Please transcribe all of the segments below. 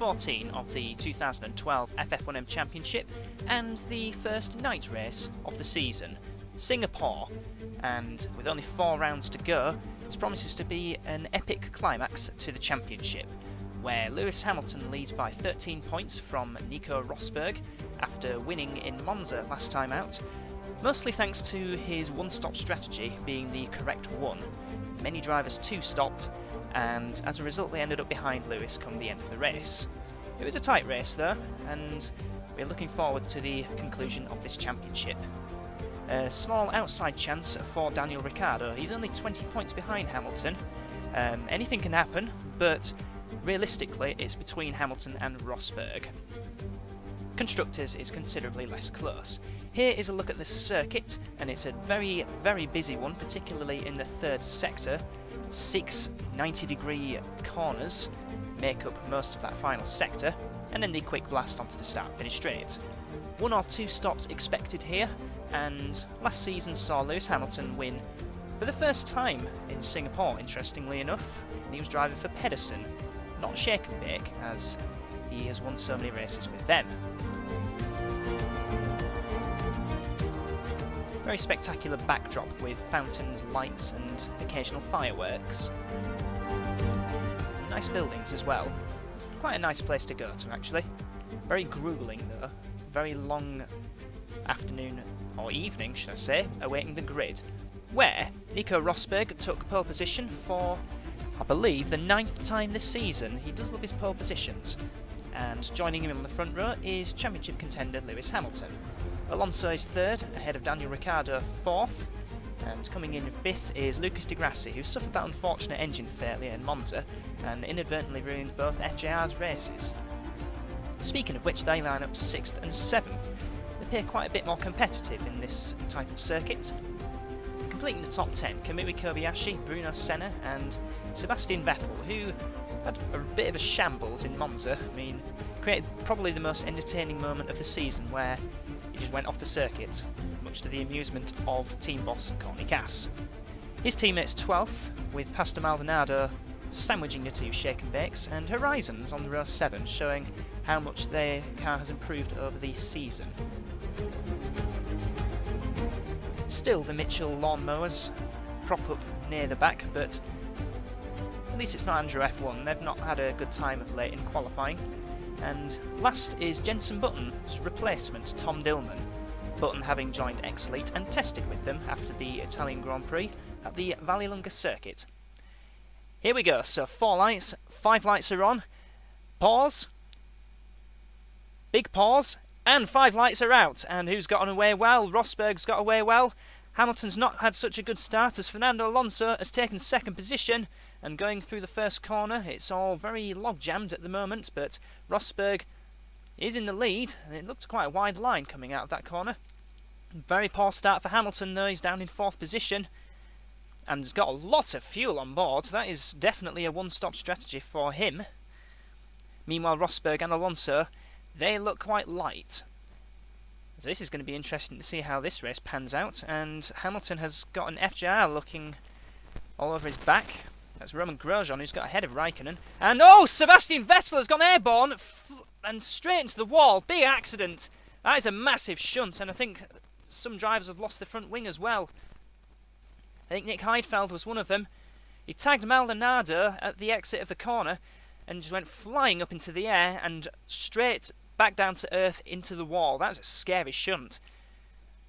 R14 of the 2012 FF1M Championship and the first night race of the season, Singapore, and with only 4 rounds to go, this promises to be an epic climax to the championship, where Lewis Hamilton leads by 13 points from Nico Rosberg after winning in Monza last time out, mostly thanks to his one-stop strategy being the correct one. Many drivers two-stopped, and as a result they ended up behind Lewis come the end of the race. It was a tight race though, and we're looking forward to the conclusion of this championship. A small outside chance for Daniel Ricciardo. He's only 20 points behind Hamilton. Anything can happen, but realistically it's between Hamilton and Rosberg. Constructors is considerably less close. Here is a look at the circuit, and it's a very, very busy one, particularly in the third sector. 6 90-degree corners make up most of that final sector, and then the quick blast onto the start-finish straight. 1 or 2 stops expected here, and last season saw Lewis Hamilton win for the first time in Singapore, interestingly enough, and he was driving for Pedersen, not Shake and Bake, as he has won so many races with them. Very spectacular backdrop with fountains, lights and occasional fireworks. Nice buildings as well. It's quite a nice place to go to actually. Very gruelling though. Very long afternoon, or evening should I say, awaiting the grid, where Nico Rosberg took pole position for, I believe, the 9th time this season. He does love his pole positions. And joining him on the front row is championship contender Lewis Hamilton. Alonso is 3rd, ahead of Daniel Ricciardo 4th, and coming in 5th is Lucas di Grassi, who suffered that unfortunate engine failure in Monza and inadvertently ruined both FJR's races. Speaking of which, they line up 6th and 7th. They appear quite a bit more competitive in this type of circuit. Completing the top 10, Kamui Kobayashi, Bruno Senna and Sebastian Vettel, who had a bit of a shambles in Monza. I mean, created probably the most entertaining moment of the season where he just went off the circuit, much to the amusement of team boss Corny Cass. His teammate's 12th, with Pastor Maldonado sandwiching the 2 Shake and Bakes, and Horizons on the row 7, showing how much their car has improved over the season. Still the Mitchell lawnmowers prop up near the back, but at least it's not Andrew F1, they've not had a good time of late in qualifying. And last is Jenson Button's replacement, Tom Dillman. Button having joined X-Elite and tested with them after the Italian Grand Prix at the Vallelunga circuit. Here we go, so 4 lights, 5 lights are on, pause, big pause, and 5 lights are out. And who's got away well? Rosberg's got away well. Hamilton's not had such a good start as Fernando Alonso has taken 2nd position. And going through the first corner, it's all very log-jammed at the moment, but Rosberg is in the lead, and it looked quite a wide line coming out of that corner. Very poor start for Hamilton though, he's down in 4th position, and has got a lot of fuel on board. That is definitely a one-stop strategy for him. Meanwhile, Rosberg and Alonso, they look quite light. So this is going to be interesting to see how this race pans out, and Hamilton has got an FJR looking all over his back. That's Roman Grosjean, who's got ahead of Raikkonen. And oh, Sebastian Vettel has gone airborne and straight into the wall. Big accident. That is a massive shunt, and I think some drivers have lost the front wing as well. I think Nick Heidfeld was one of them. He tagged Maldonado at the exit of the corner and just went flying up into the air and straight back down to earth into the wall. That's a scary shunt.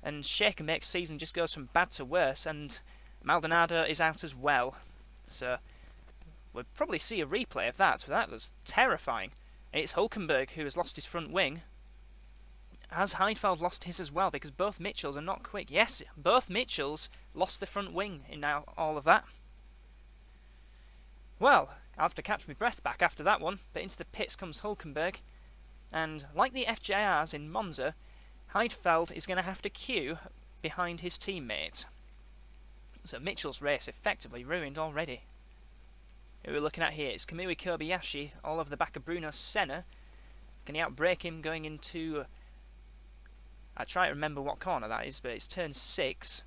And Shake and Bake's season just goes from bad to worse, and Maldonado is out as well. So we'll probably see a replay of that, but that was terrifying. It's Hulkenberg who has lost his front wing. Has Heidfeld lost his as well, because both Mitchells are not quick. Yes, both Mitchells lost the front wing in now all of that. Well, I'll have to catch my breath back after that one, but into the pits comes Hulkenberg, and like the FJRs in Monza, Heidfeld is going to have to queue behind his teammate. So Mitchell's race effectively ruined already. Who we're looking at here is Kamui Kobayashi all over the back of Bruno Senna. Can he outbrake him going into... I try to remember what corner that is, but it's turn 6.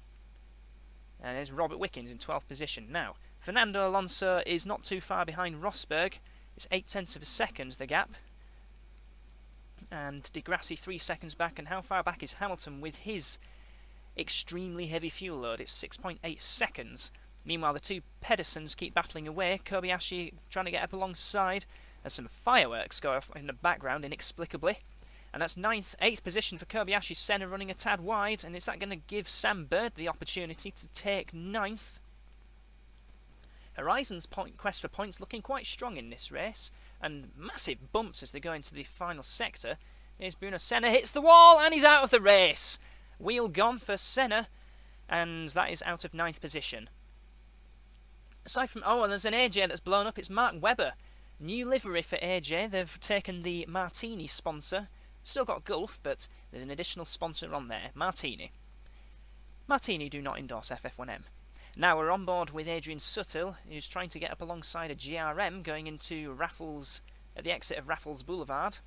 And there's Robert Wickens in 12th position. Now, Fernando Alonso is not too far behind Rosberg. It's 0.8 of a second, the gap. and Degrassi 3 seconds back. And how far back is Hamilton with his extremely heavy fuel load? It's 6.8 seconds. Meanwhile, the two Pedersens keep battling away. Kobayashi trying to get up alongside as some fireworks go off in the background inexplicably. And that's 8th position for Kobayashi. Senna running a tad wide, and is that going to give Sam Bird the opportunity to take 9th? Horizon's quest for points looking quite strong in this race, and massive bumps as they go into the final sector. Here's Bruno Senna, hits the wall, and he's out of the race. Wheel gone for Senna, and that is out of 9th position. Aside from, and there's an AJ that's blown up. It's Mark Webber. New livery for AJ. They've taken the Martini sponsor. Still got Gulf, but there's an additional sponsor on there, Martini. Martini do not endorse FF1M. Now we're on board with Adrian Suttil, who's trying to get up alongside a GRM going into Raffles, at the exit of Raffles Boulevard.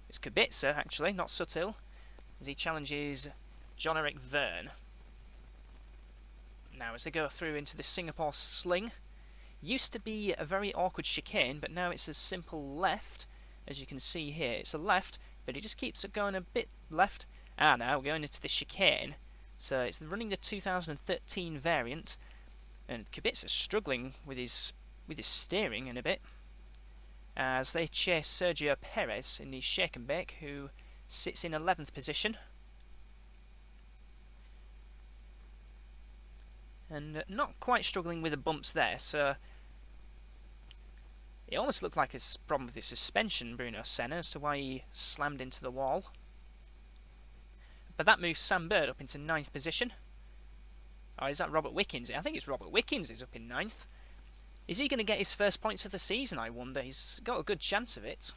It's Kubica, actually, not Suttil, as he challenges John Eric Verne. Now as they go through into the Singapore Sling, used to be a very awkward chicane, but now it's a simple left. As you can see here, it's a left, but he just keeps it going a bit left. Now we're going into the chicane. So it's running the 2013 variant, and Kubica's struggling with his steering in a bit, as they chase Sergio Perez in the shake and bake, who sits in 11th position. And not quite struggling with the bumps there, so it almost looked like it's a problem with his suspension, Bruno Senna, as to why he slammed into the wall. But that moves Sam Bird up into 9th position. Oh, is that Robert Wickens? I think it's Robert Wickens is up in 9th. Is he going to get his first points of the season, I wonder? He's got a good chance of it.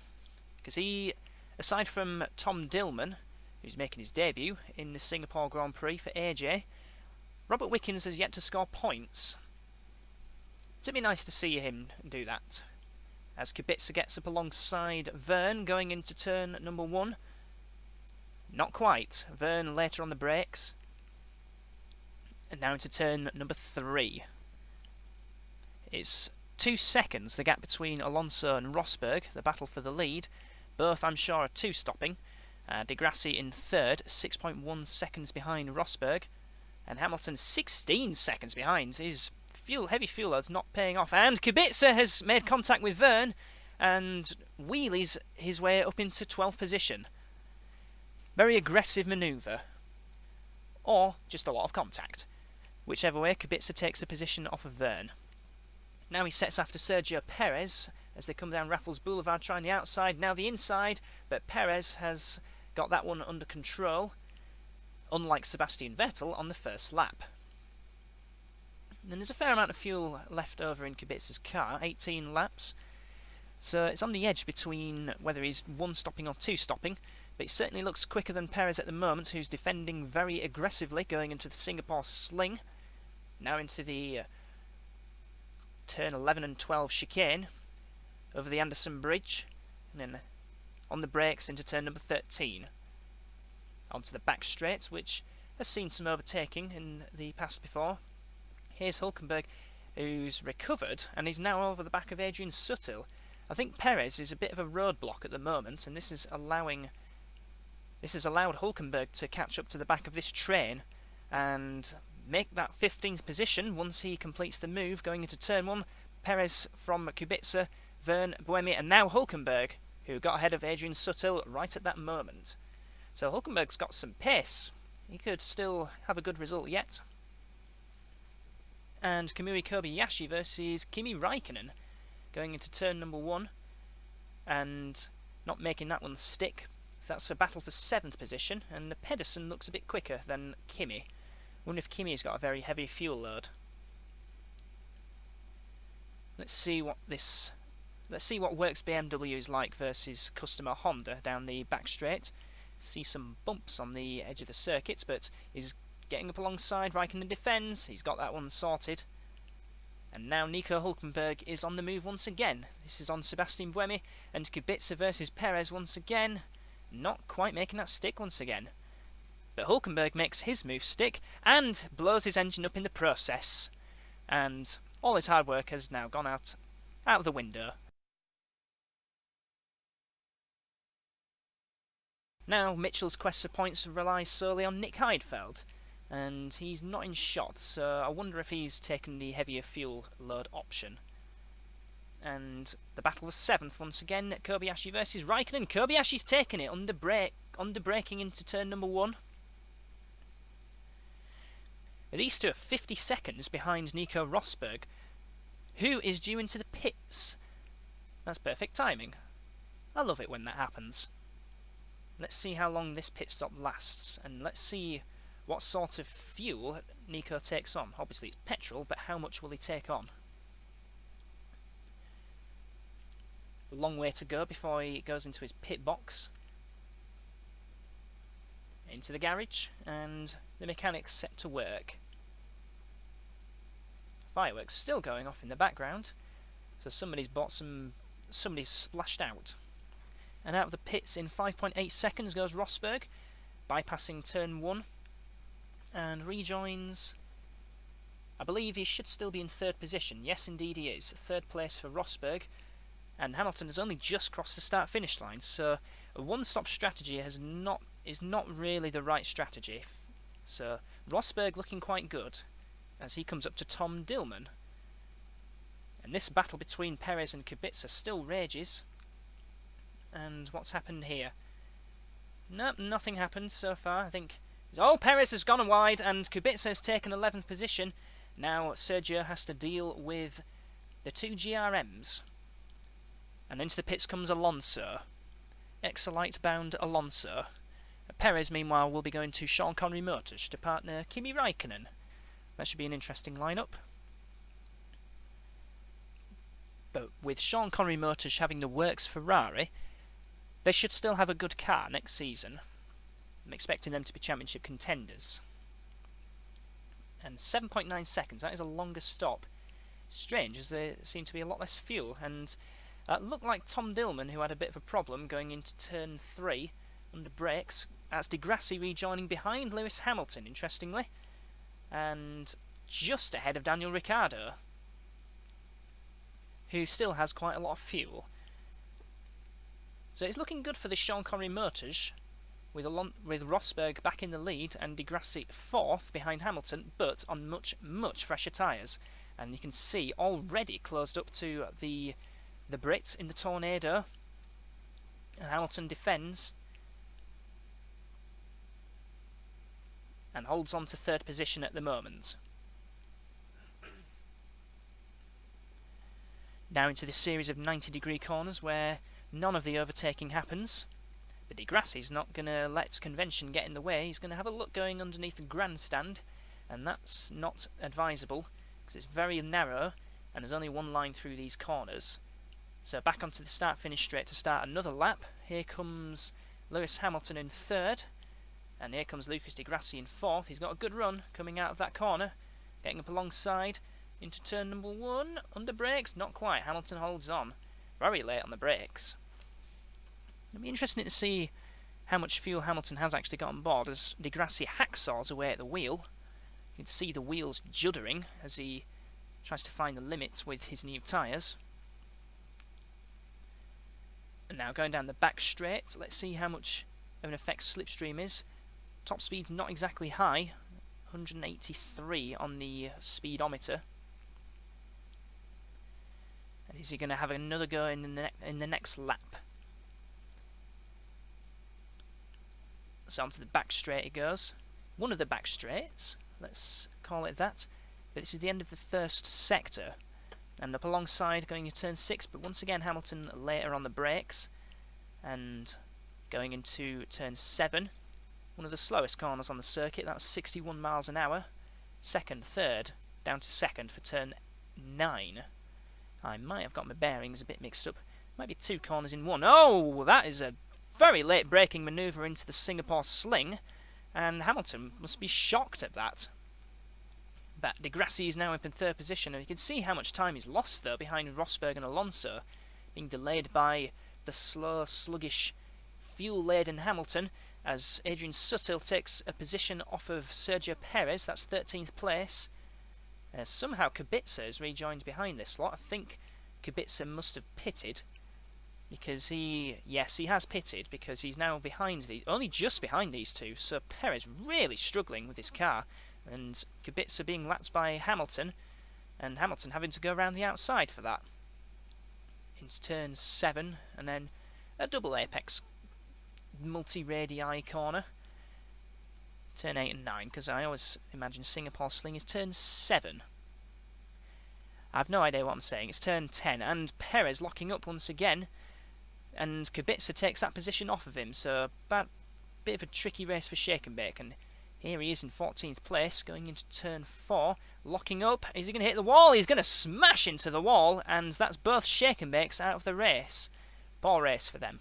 Because he, aside from Tom Dillman, who's making his debut in the Singapore Grand Prix for AJ, Robert Wickens has yet to score points. It'd be nice to see him do that. As Kubica gets up alongside Verne going into turn number 1. Not quite. Verne later on the brakes. And now into turn number 3. It's 2 seconds, the gap between Alonso and Rosberg, the battle for the lead. Both, I'm sure, are 2-stopping. Degrassi in 3rd, 6.1 seconds behind Rosberg. And Hamilton 16 seconds behind. His heavy fuel load's not paying off. And Kubica has made contact with Verne and wheelies his way up into 12th position. Very aggressive manoeuvre. Or just a lot of contact. Whichever way, Kubica takes the position off of Verne. Now he sets after Sergio Perez as they come down Raffles Boulevard trying the outside, now the inside, but Perez has got that one under control, unlike Sebastian Vettel on the first lap. And there's a fair amount of fuel left over in Kubica's car, 18 laps, so it's on the edge between whether he's 1-stopping or 2-stopping, but he certainly looks quicker than Perez at the moment, who's defending very aggressively going into the Singapore Sling. Now into the turn 11 and 12 chicane over the Anderson Bridge, and then on the brakes into turn number 13. Onto the back straight, which has seen some overtaking in the past before. Here's Hulkenberg, who's recovered, and he's now over the back of Adrian Suttil. I think Perez is a bit of a roadblock at the moment, and this has allowed Hulkenberg to catch up to the back of this train and make that 15th position once he completes the move going into turn 1. Perez from Kubica, Verne, Buemi, and now Hulkenberg, who got ahead of Adrian Suttil right at that moment. So Hulkenberg's got some pace. He could still have a good result yet. And Kamui Kobayashi versus Kimi Raikkonen going into turn number 1 and not making that one stick. So that's a battle for 7th position, and the Pedersen looks a bit quicker than Kimi. Wonder if Kimi's got a very heavy fuel load. Let's see what Works BMW is like versus customer Honda down the back straight. See some bumps on the edge of the circuit, but he's getting up alongside Raikkonen defends. He's got that one sorted. And now Nico Hulkenberg is on the move once again. This is on Sebastian Buemi, and Kubica versus Perez once again. Not quite making that stick once again. But Hulkenberg makes his move stick and blows his engine up in the process. And all his hard work has now gone out of the window. Now Mitchell's quest for points relies solely on Nick Heidfeld, and he's not in shot, so I wonder if he's taken the heavier fuel load option. And the battle was 7th once again, Kobayashi versus Raikkonen. Kobayashi's taken it under braking into turn number 1. These two are 50 seconds behind Nico Rosberg, who is due into the pits. That's perfect timing. I love it when that happens. Let's see how long this pit stop lasts, and let's see what sort of fuel Nico takes on. Obviously it's petrol, but how much will he take on? A long way to go before he goes into his pit box. Into the garage, and the mechanic's set to work. Fireworks still going off in the background, so somebody's splashed out. And out of the pits in 5.8 seconds goes Rosberg, bypassing turn 1, and rejoins. I believe he should still be in 3rd position. Yes, indeed he is. 3rd place for Rosberg, and Hamilton has only just crossed the start-finish line, so a one-stop strategy is not really the right strategy. So Rosberg looking quite good as he comes up to Tom Dillman. And this battle between Perez and Kubica still rages. And what's happened here? Nope, nothing happened so far. I think... Oh, Perez has gone wide and Kubica has taken 11th position. Now Sergio has to deal with the 2 GRMs. And into the pits comes Alonso. Exolite-bound Alonso. Perez, meanwhile, will be going to Sean Connery Motors to partner Kimi Raikkonen. That should be an interesting lineup. But with Sean Connery Motors having the works Ferrari, they should still have a good car next season. I'm expecting them to be championship contenders. And 7.9 seconds, that is a longer stop. Strange, as there seemed to be a lot less fuel, and it looked like Tom Dillman, who had a bit of a problem going into turn 3 under brakes. That's Degrassi rejoining behind Lewis Hamilton, interestingly, and just ahead of Daniel Ricciardo, who still has quite a lot of fuel. So it's looking good for the Sean Connery Motors, with Rosberg back in the lead and Degrassi 4th behind Hamilton, but on much, much fresher tyres. And you can see already closed up to the Brit in the Tornado. And Hamilton defends and holds on to 3rd position at the moment. Now into this series of 90-degree corners where none of the overtaking happens. But Degrassi's not going to let convention get in the way. He's going to have a look going underneath the grandstand, and that's not advisable because it's very narrow and there's only one line through these corners. So back onto the start-finish straight to start another lap. Here comes Lewis Hamilton in 3rd, and here comes Lucas Degrassi in 4th. He's got a good run coming out of that corner, getting up alongside into turn number 1. Under brakes, not quite. Hamilton holds on. Very late on the brakes. It'll be interesting to see how much fuel Hamilton has actually got on board as Degrassi hacksaws away at the wheel. You can see the wheels juddering as he tries to find the limits with his new tyres. And now going down the back straight, let's see how much of an effect slipstream is. Top speed's not exactly high, 183 on the speedometer. And is he going to have another go in the next lap? So onto the back straight it goes. One of the back straights, let's call it that. But this is the end of the first sector. And up alongside going into turn 6, but once again Hamilton later on the brakes. And going into turn 7. One of the slowest corners on the circuit, that was 61 miles an hour. 2nd, 3rd, down to 2nd for turn 9. I might have got my bearings a bit mixed up. Might be 2 corners in one. Oh, that is a very late braking manoeuvre into the Singapore sling, and Hamilton must be shocked at that. But Degrassi is now up in 3rd position, and you can see how much time is lost though behind Rosberg and Alonso, being delayed by the slow, sluggish, fuel-laden Hamilton, as Adrian Sutil takes a position off of Sergio Perez. That's 13th place. Somehow Kubica has rejoined behind this lot. I think Kubica must have pitted. because he has pitted, because he's now only just behind these two. So Perez really struggling with his car, and Kubica being lapped by Hamilton, and Hamilton having to go around the outside for that. Into turn 7, and then a double apex multi-radii corner. Turn 8 and 9, because I always imagine Singapore Sling is turn 7. I have no idea what I'm saying. It's turn 10, and Perez locking up once again, and Kubica takes that position off of him, so a bit of a tricky race for Shake and Bake, and here he is in 14th place, going into turn 4, locking up. Is he going to hit the wall? He's going to smash into the wall, and that's both Shake and Bakes out of the race. Poor race for them.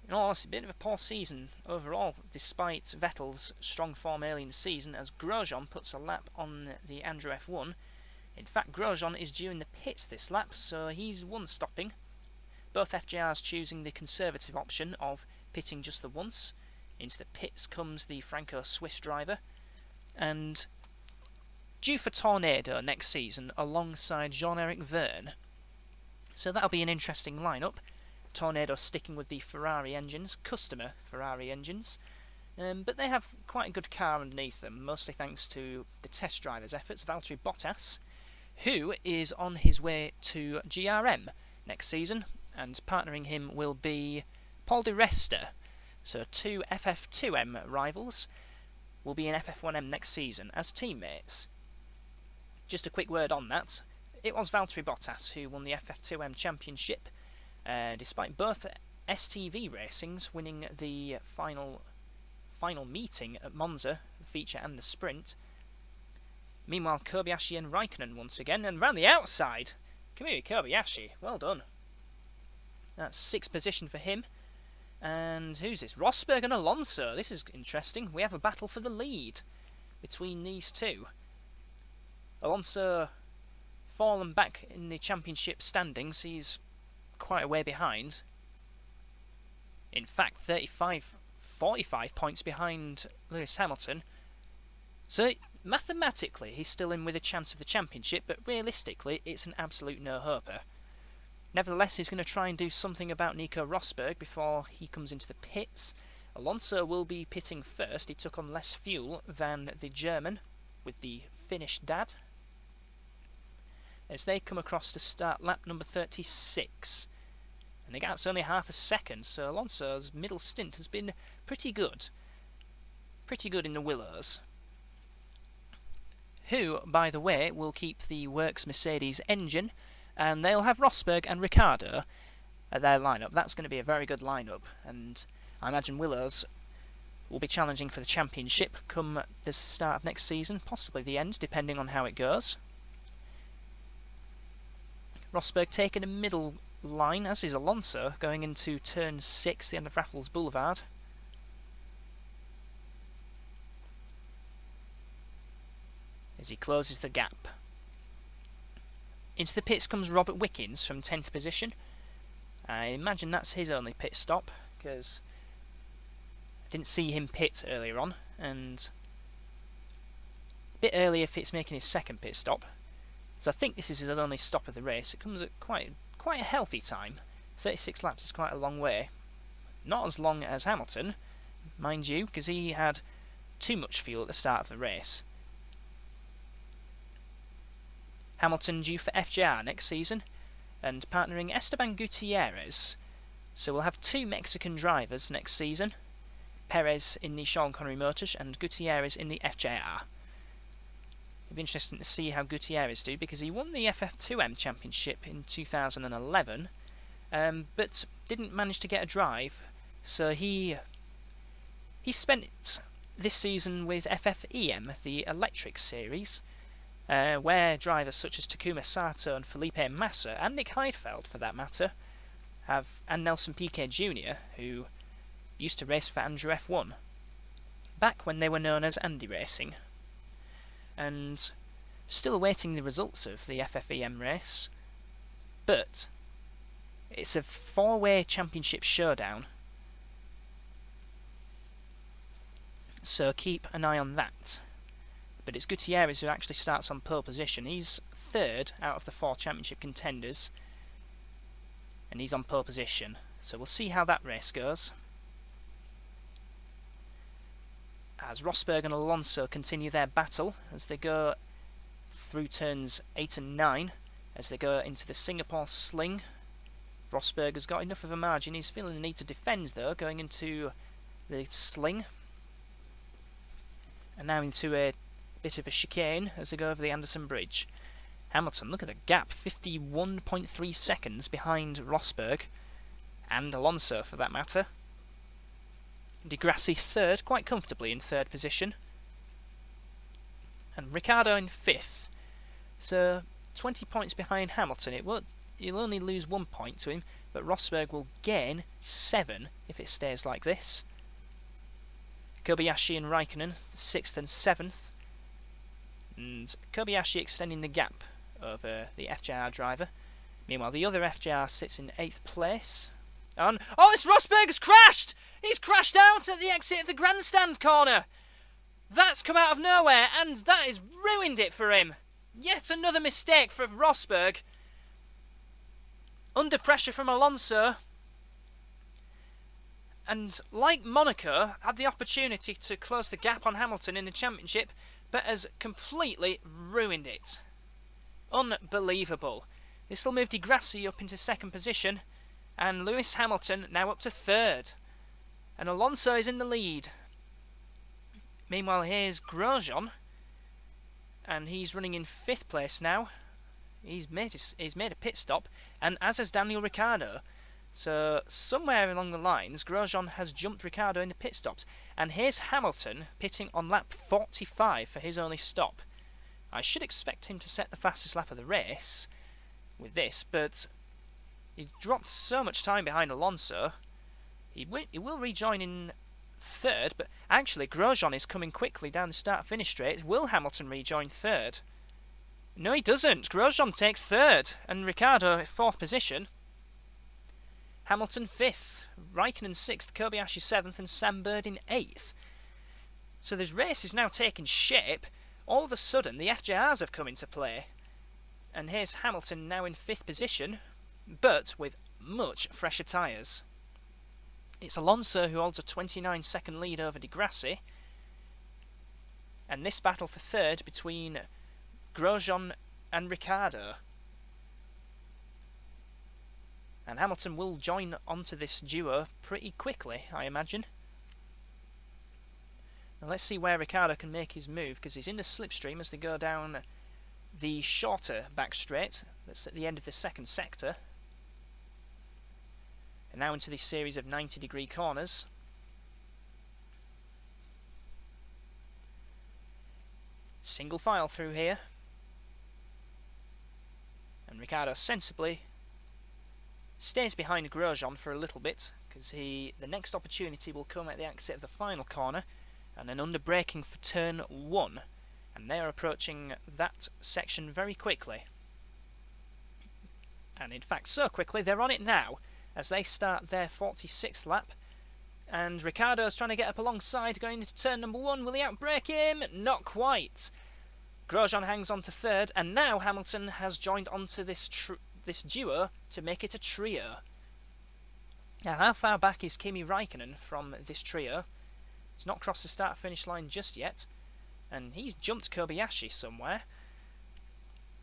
In all honesty, a bit of a poor season overall, despite Vettel's strong form early in the season, as Grosjean puts a lap on the Andrew F1. In fact, Grosjean is due in the pits this lap, so he's one stopping. Both FJRs choosing the conservative option of pitting just the once. Into the pits comes the Franco-Swiss driver, and due for Tornado next season alongside Jean-Eric Verne. So that'll be an interesting lineup. Tornado sticking with the Ferrari engines, customer Ferrari engines, but they have quite a good car underneath them, mostly thanks to the test driver's efforts. Valtteri Bottas, who is on his way to GRM next season, and partnering him will be Paul di Resta. So two FF1M rivals will be in FF1M next season as teammates. Just a quick word on that. It was Valtteri Bottas who won the FF2M championship, despite both STV racings winning the final meeting at Monza, the feature and the sprint. Meanwhile, Kobayashi and Raikkonen once again, and round the outside, Kamui Kobayashi, well done. That's 6th position for him. And who's this? Rosberg and Alonso. This is interesting. We have a battle for the lead between these two. Alonso fallen back in the championship standings. He's quite a way behind. In fact, 45 points behind Lewis Hamilton. So mathematically, he's still in with a chance of the championship, but realistically, it's an absolute no-hoper. Nevertheless, he's going to try and do something about Nico Rosberg before he comes into the pits. Alonso will be pitting first. He took on less fuel than the German with the Finnish dad, as they come across to start lap number 36. And the gap's only half a second, so Alonso's middle stint has been pretty good. Pretty good in the Willows. Who, by the way, will keep the Works Mercedes engine, and they'll have Rosberg and Ricciardo at their lineup. That's going to be a very good lineup, and I imagine Willows will be challenging for the championship come the start of next season, possibly the end, depending on how it goes. Rosberg taking a middle line, as is Alonso, going into turn 6, the end of Raffles Boulevard. As he closes the gap. Into the pits comes Robert Wickens from 10th position. I imagine that's his only pit stop, because I didn't see him pit earlier on, and a bit earlier if it's making his second pit stop. So I think this is his only stop of the race. It comes at quite a healthy time. 36 laps is quite a long way. Not as long as Hamilton, mind you, because he had too much fuel at the start of the race. Hamilton due for FJR next season, and partnering Esteban Gutierrez. So we'll have two Mexican drivers next season. Perez in the Sean Connery Motors and Gutierrez in the FJR. It'll be interesting to see how Gutierrez do, because he won the FF2M championship in 2011, but didn't manage to get a drive. So he spent this season with FF1M, the electric series, where drivers such as Takuma Sato and Felipe Massa, and Nick Heidfeld for that matter, and Nelson Piquet Jr., who used to race for Andrew F1, back when they were known as Andy Racing. And still awaiting the results of the FF1M race, but it's a 4-way championship showdown, so keep an eye on that. But it's Gutierrez who actually starts on pole position. He's 3rd out of the 4 championship contenders, and he's on pole position. So we'll see how that race goes. As Rosberg and Alonso continue their battle as they go through turns 8 and 9, as they go into the Singapore Sling. Rosberg has got enough of a margin. He's feeling the need to defend though, going into the Sling. And now into a bit of a chicane as they go over the Anderson Bridge. Hamilton, look at the gap, 51.3 seconds behind Rosberg, and Alonso for that matter. Di Grassi third, quite comfortably in third position. And Ricciardo in fifth. So 20 points behind Hamilton. He'll only lose 1 point to him, but Rosberg will gain 7 if it stays like this. Kobayashi and Raikkonen, 6th and 7th. And Kobayashi extending the gap over the FJR driver. Meanwhile, the other FJR sits in 8th place. And, oh, it's Rosberg has crashed! He's crashed out at the exit of the grandstand corner! That's come out of nowhere, and that has ruined it for him! Yet another mistake for Rosberg. Under pressure from Alonso. And like Monaco, had the opportunity to close the gap on Hamilton in the championship, but has completely ruined it. Unbelievable. This will move Di Grassi up into second position, and Lewis Hamilton now up to third. And Alonso is in the lead. Meanwhile, here's Grosjean, and he's running in 5th place now. He's made a pit stop, and as has Daniel Ricciardo. So somewhere along the lines, Grosjean has jumped Ricciardo in the pit stops. And here's Hamilton pitting on lap 45 for his only stop. I should expect him to set the fastest lap of the race with this, but he dropped so much time behind Alonso. He will rejoin in third, but actually Grosjean is coming quickly down the start-finish straight. Will Hamilton rejoin third? No, he doesn't. Grosjean takes third, and Ricciardo at 4th position. Hamilton 5th, Raikkonen 6th, Kobayashi 7th, and Sam Bird in 8th. So this race is now taking shape. All of a sudden, the FJRs have come into play. And here's Hamilton now in 5th position, but with much fresher tyres. It's Alonso who holds a 29-second lead over Di Grassi. And this battle for third between Grosjean and Ricciardo. And Hamilton will join onto this duo pretty quickly, I imagine. Now let's see where Ricciardo can make his move, because he's in the slipstream as they go down the shorter back straight. That's at the end of the second sector. And now into this series of 90-degree corners. Single file through here. And Ricciardo sensibly stays behind Grosjean for a little bit, because the next opportunity will come at the exit of the final corner, and then under braking for turn 1, and they are approaching that section very quickly. And in fact, so quickly, they're on it now, as they start their 46th lap, and Ricciardo's trying to get up alongside, going into turn number 1. Will he outbrake him? Not quite. Grosjean hangs on to third, and now Hamilton has joined onto this duo to make it a trio. Now, how far back is Kimi Raikkonen from this trio? He's not crossed the start-finish line just yet, and he's jumped Kobayashi somewhere.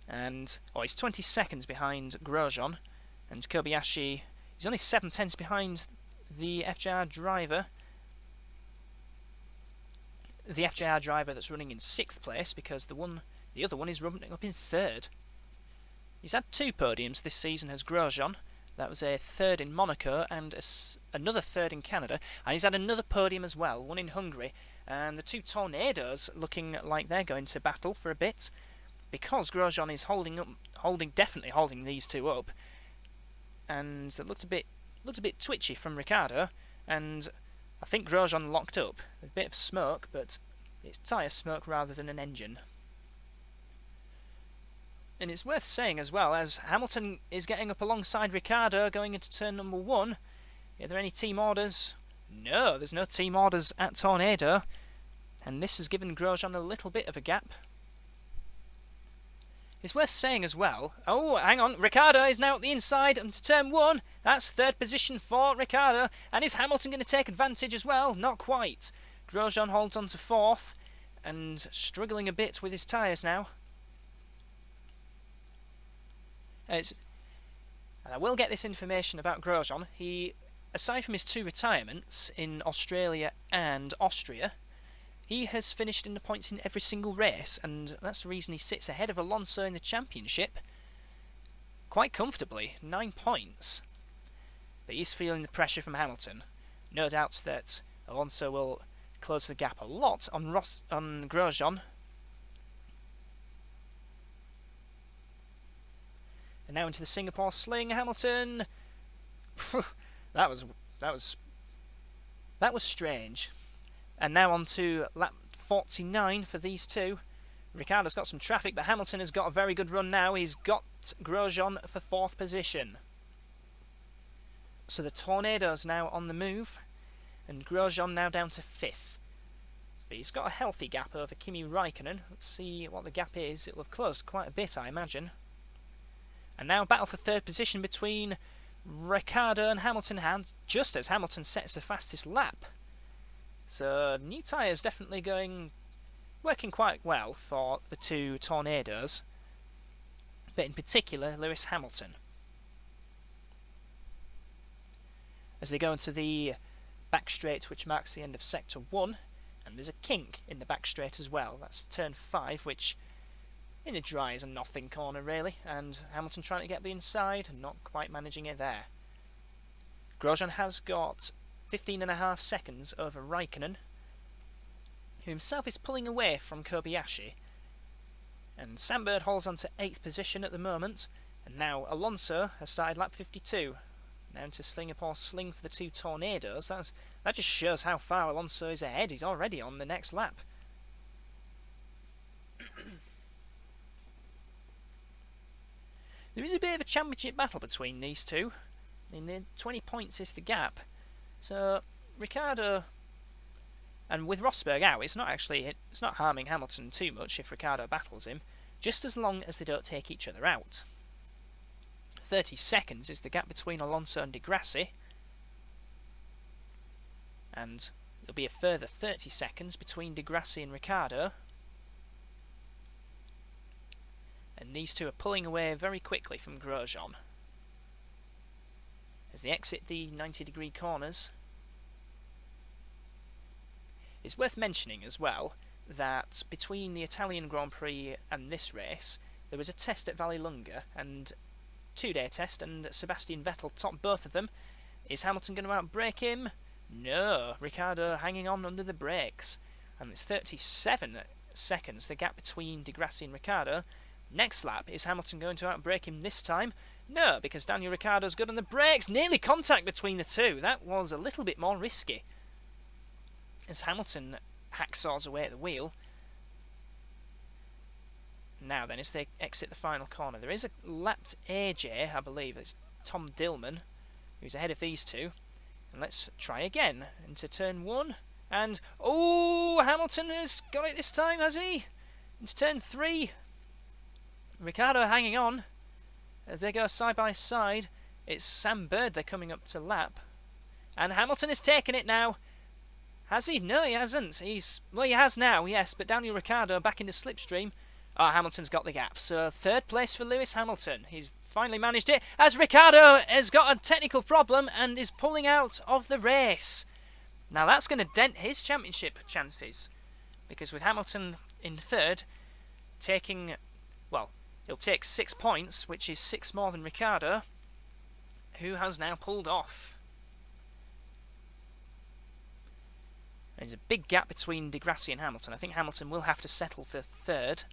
And he's 20 seconds behind Grosjean, and Kobayashi, he's only 7/10 behind the FJR driver. The FJR driver that's running in 6th place, because the other one is running up in 3rd. He's had 2 podiums this season as Grosjean. That was a 3rd in Monaco and another 3rd in Canada. And he's had another podium as well, one in Hungary. And the 2 Tornadoes looking like they're going to battle for a bit, because Grosjean is definitely holding these 2 up. And it looked a bit twitchy from Ricciardo, and I think Grosjean locked up. A bit of smoke, but it's tyre smoke rather than an engine. And it's worth saying as well, as Hamilton is getting up alongside Ricciardo going into turn number 1. Are there any team orders? No, there's no team orders at Tornado. And this has given Grosjean a little bit of a gap. It's worth saying as well. Oh, hang on. Ricciardo is now at the inside into turn 1. That's third position for Ricciardo. And is Hamilton going to take advantage as well? Not quite. Grosjean holds on to 4th and struggling a bit with his tyres now. And I will get this information about Grosjean. He, aside from his 2 retirements in Australia and Austria, he has finished in the points in every single race, and that's the reason he sits ahead of Alonso in the championship quite comfortably, 9 points. But he's feeling the pressure from Hamilton. No doubt that Alonso will close the gap a lot on Grosjean. And now into the Singapore sling, Hamilton. that was strange. And now on to lap 49 for these two. Ricciardo's got some traffic, but Hamilton has got a very good run now. He's got Grosjean for 4th position. So the Tornado's now on the move, and Grosjean now down to 5th. But he's got a healthy gap over Kimi Raikkonen. Let's see what the gap is. It'll have closed quite a bit, I imagine. And now battle for 3rd position between Ricciardo and Hamilton, just as Hamilton sets the fastest lap. So new tyres definitely working quite well for the 2 Tornadoes, but in particular Lewis Hamilton. As they go into the back straight, which marks the end of sector 1, and there's a kink in the back straight as well. That's turn 5, which in a dry is a nothing corner really, and Hamilton trying to get the inside and not quite managing it there. Grosjean has got 15.5 seconds over Raikkonen, who himself is pulling away from Kobayashi. And Sandberg holds on to 8th position at the moment, and now Alonso has started lap 52. Now into Singapore sling for the 2 Tornadoes. That just shows how far Alonso is ahead. He's already on the next lap. There is a bit of a championship battle between these two. In the 20 points is the gap. So Ricciardo, and with Rosberg out, it's not harming Hamilton too much if Ricciardo battles him, just as long as they don't take each other out. 30 seconds is the gap between Alonso and Di Grassi, and there'll be a further 30 seconds between Di Grassi and Ricciardo. And these two are pulling away very quickly from Grosjean as they exit the 90-degree corners. It's worth mentioning as well that between the Italian Grand Prix and this race, there was a test at Vallelunga, and 2-day test, and Sebastian Vettel topped both of them. Is Hamilton going to outbrake him? No, Ricciardo hanging on under the brakes, and it's 37 seconds, the gap between Di Grassi and Ricciardo. Next lap, is Hamilton going to outbrake him this time? No, because Daniel Ricciardo's good on the brakes. Nearly contact between the two. That was a little bit more risky, as Hamilton hacksaws away at the wheel. Now then, as they exit the final corner, there is a lapped AJ, I believe. It's Tom Dillman, who's ahead of these two. And let's try again into turn 1. And, oh, Hamilton has got it this time, has he? Into turn 3. Ricciardo hanging on as they go side by side. It's Sam Bird they're coming up to lap. And Hamilton has taken it now. Has he? No, he hasn't. Well, he has now, yes, but Daniel Ricciardo back in the slipstream. Oh, Hamilton's got the gap. So 3rd place for Lewis Hamilton. He's finally managed it, as Ricciardo has got a technical problem and is pulling out of the race. Now that's going to dent his championship chances, because with Hamilton in 3rd, he'll take 6 points, which is 6 more than Ricciardo, who has now pulled off. There's a big gap between Di Grassi and Hamilton. I think Hamilton will have to settle for 3rd.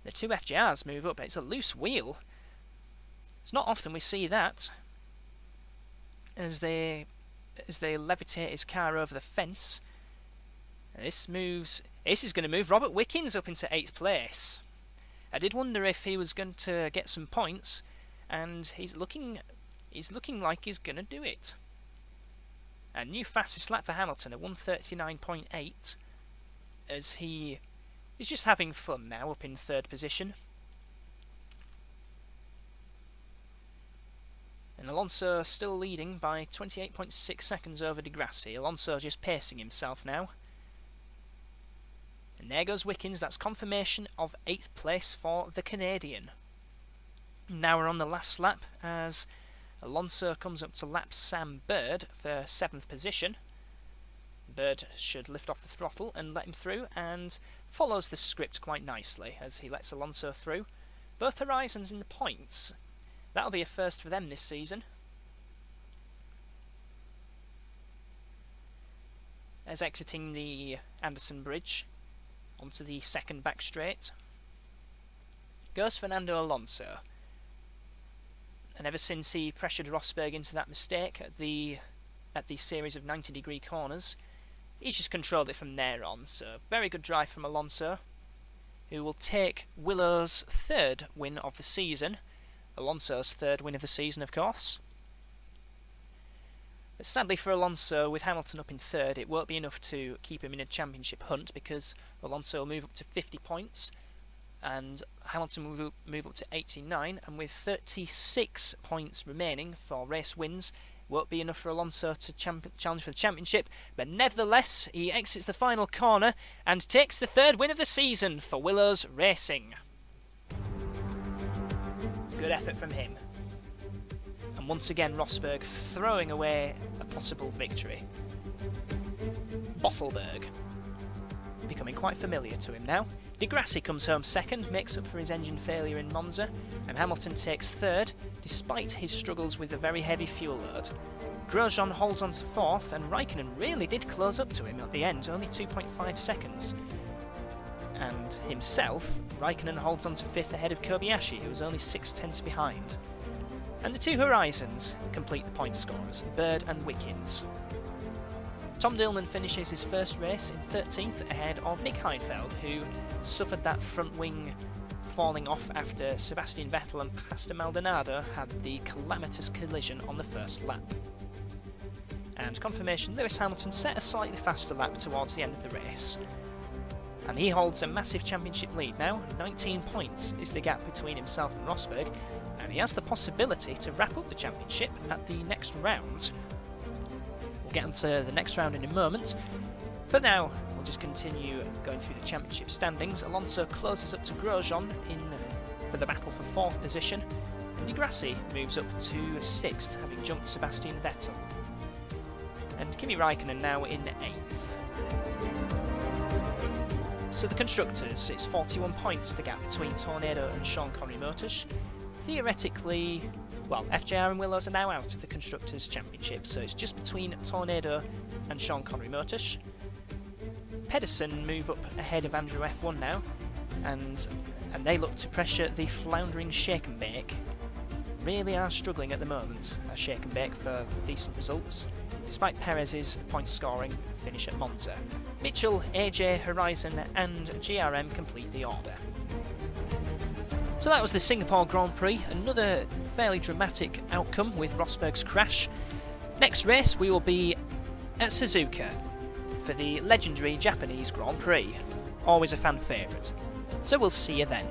The 2 FJRs move up. It's a loose wheel. It's not often we see that, as they levitate his car over the fence. And this is going to move Robert Wickens up into 8th place. I did wonder if he was going to get some points, and he's looking like he's going to do it. A new fastest lap for Hamilton, a 1:39.8, as he is just having fun now up in 3rd position. And Alonso still leading by 28.6 seconds over Di Grassi. Alonso just pacing himself now. And there goes Wickens. That's confirmation of 8th place for the Canadian. Now we're on the last lap as Alonso comes up to lap Sam Bird for 7th position. Bird should lift off the throttle and let him through, and follows the script quite nicely as he lets Alonso through. Both Horizons in the points. That'll be a first for them this season. As exiting the Anderson Bridge onto the second back straight goes Fernando Alonso. And ever since he pressured Rosberg into that mistake at the series of 90-degree corners, he's just controlled it from there on. So very good drive from Alonso, who will take Willow's 3rd win of the season. Alonso's 3rd win of the season, of course. But sadly for Alonso, with Hamilton up in 3rd, it won't be enough to keep him in a championship hunt, because Alonso will move up to 50 points and Hamilton will move up to 89, and with 36 points remaining for race wins, it won't be enough for Alonso to challenge for the championship. But nevertheless, he exits the final corner and takes the 3rd win of the season for Willows Racing. Good effort from him. And once again, Rosberg throwing away a possible victory. Bothelberg becoming quite familiar to him now. Di Grassi comes home 2nd, makes up for his engine failure in Monza, and Hamilton takes 3rd, despite his struggles with the very heavy fuel load. Grosjean holds on to 4th, and Raikkonen really did close up to him at the end, only 2.5 seconds. And himself, Raikkonen holds on to 5th ahead of Kobayashi, who was only 6/10 behind. And the 2 Horizons complete the point scorers, Bird and Wickens. Tom Dillman finishes his first race in 13th ahead of Nick Heidfeld, who suffered that front wing falling off after Sebastian Vettel and Pastor Maldonado had the calamitous collision on the first lap. And confirmation, Lewis Hamilton set a slightly faster lap towards the end of the race. And he holds a massive championship lead now. 19 points is the gap between himself and Rosberg, and he has the possibility to wrap up the championship at the next round. We'll get onto the next round in a moment. For now, we'll just continue going through the championship standings. Alonso closes up to Grosjean for the battle for 4th position, and Di Grassi moves up to 6th, having jumped Sebastian Vettel. And Kimi Raikkonen now in 8th. So the constructors, it's 41 points the gap between Tornado and Sean Connery Motors. Theoretically, well, FJR and Willows are now out of the Constructors' Championship, so it's just between Tornado and Sean Connery Motors. Pedersen move up ahead of Andrew F1 now, and they look to pressure the floundering Shake and Bake. Really are struggling at the moment, Shake and Bake, for decent results, despite Perez's point scoring finish at Monza. Mitchell, AJ, Horizon and GRM complete the order. So that was the Singapore Grand Prix, another fairly dramatic outcome with Rosberg's crash. Next race we will be at Suzuka for the legendary Japanese Grand Prix, always a fan favourite. So we'll see you then.